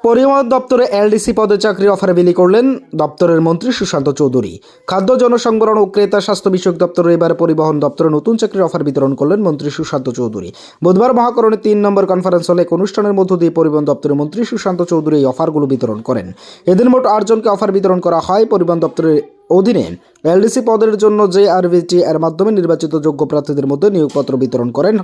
পরিবহন দপ্তরে এলডিসি পদে চাকরির অফার বিলি করলেন দপ্তরের মন্ত্রী সুশান্ত চৌধুরী। খাদ্য জনসংবরণ ও ক্রেতা স্বাস্থ্য বিষয়ক দপ্তরের এবার পরিবহন দপ্তরে নতুন চাকরির অফার বিতরণ করলেন মন্ত্রী সুশান্ত চৌধুরী। বুধবার মহাকরণে ৩ নম্বর কনফারেন্স হলে এক অনুষ্ঠানের মধ্য দিয়ে পরিবহন দপ্তরের মন্ত্রী সুশান্ত চৌধুরী এই অফারগুলো বিতরণ করেন। এদিন মোট ৮ জনকে অফার বিতরণ করা হয়। পরিবহন দপ্তরের অধীনে এলডিসি পদের জন্য জেআরভিটি এর মাধ্যমে নির্বাচিত যোগ্য প্রার্থীদের মধ্যে নিয়োগপত্র বিতরণ করেন।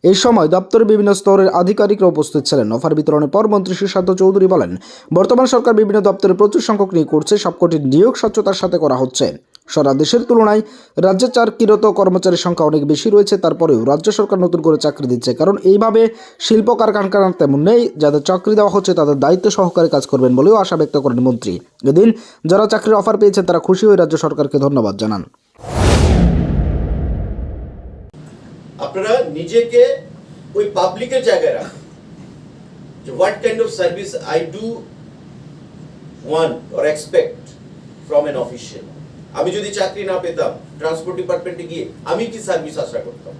এই সময় দপ্তরের বিভিন্ন স্তরের আধিকারিকরা উপস্থিত ছিলেন। অফার বিতরণের পর মন্ত্রী সুশান্ত চৌধুরী বলেন, বর্তমান সরকার বিভিন্ন দপ্তরে প্রচুর সংখ্যক নিয়োগ করছে। সবকটি নিয়োগ স্বচ্ছতার সাথে করা হচ্ছে। সারা দেশের তুলনায় রাজ্যে চাকরিরত কর্মচারীর সংখ্যা অনেক বেশি রয়েছে। তারপরেও রাজ্য সরকার নতুন করে চাকরি দিচ্ছে, কারণ এইভাবে শিল্প কারখানা তেমন নেই। যাদের চাকরি দেওয়া হচ্ছে তাদের দায়িত্ব সহকারে কাজ করবেন বলেও আশা ব্যক্ত করেন মন্ত্রী। এদিন যারা চাকরির অফার পেয়েছেন তারা খুশি হয়ে রাজ্য সরকারকে ধন্যবাদ জানান। আপনারা নিজেকে ওই পাবলিকের জায়গায় রাখুন যে what kind of service I do want or expect from N official. আমি যদি চাকরি না পেতাম ট্রান্সপোর্ট ডিপার্টমেন্টে গিয়ে আমি কি সার্ভিস আশা করতাম।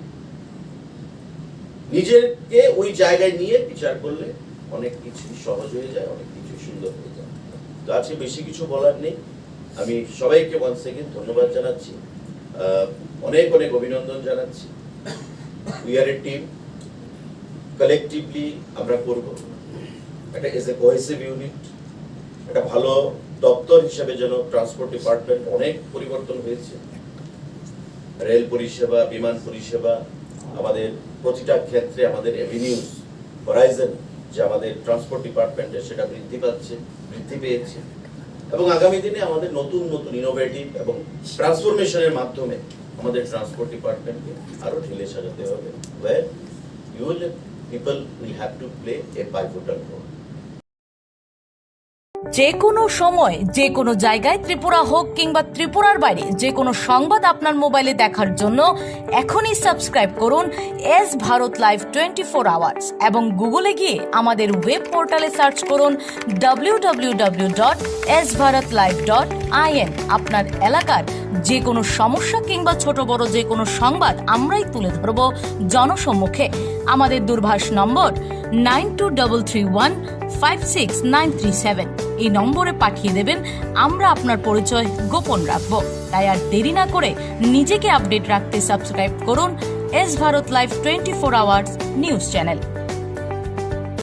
নিজেকে ওই জায়গায় নিয়ে বিচার করলে অনেক কিছু সহজ হয়ে যায়, অনেক কিছু সুন্দর হয়ে যায়। তো আজকে বেশি কিছু বলার নেই। আমি সবাইকে ওয়ান্স এগেইন ধন্যবাদ জানাচ্ছি, অনেক অনেক অভিনন্দন জানাচ্ছি। We are a team. Collectively আমরা করব এটা এজ এ কোহেসিভ ইউনিট। একটা ভালো দপ্তর হিসেবে যেন ট্রান্সপোর্ট ডিপার্টমেন্ট অনেক পরিবর্তন হয়েছে। রেল পরিষেবা, বিমান পরিষেবা, আমাদের প্রতিটা ক্ষেত্রে আমাদের এভিনিউজ হরাইজন যে আমাদের ট্রান্সপোর্ট ডিপার্টমেন্টে সেটা বৃদ্ধি পেয়েছে এবং আগামী দিনে আমাদের নতুন নতুন ইনোভেটিভ এবং ট্রান্সফরমেশনের মাধ্যমে আমাদের ট্রান্সপোর্ট ডিপার্টমেন্টকে আরো ঢেলে সাজাতে হবে, where people will have to play a pivotal role. যে কোনো সময় যে কোনো জায়গায় ত্রিপুরা হোক কিংবা ত্রিপুরার বাইরে যে কোনো সংবাদ আপনার মোবাইলে দেখার জন্য এখনই সাবস্ক্রাইব করুন এস ভারত লাইভ 24 আওয়ার্স এবং গুগলে গিয়ে আমাদের ওয়েব পোর্টালে সার্চ করুন www.sbharatlive.in। আপনার এলাকার যে কোনো সমস্যা কিংবা ছোট বড় যে কোনো সংবাদ আমরাই তুলে ধরব জনসম্মুখে। আমাদের দূরভাষ নম্বর 9233156937। এই নম্বরে পাঠিয়ে দেবেন, আমরা আপনার পরিচয় গোপন রাখবো। তাই আর দেরি না করে নিজেকে আপডেট রাখতে সাবস্ক্রাইব করুন S Bharat live 24 hours news channel.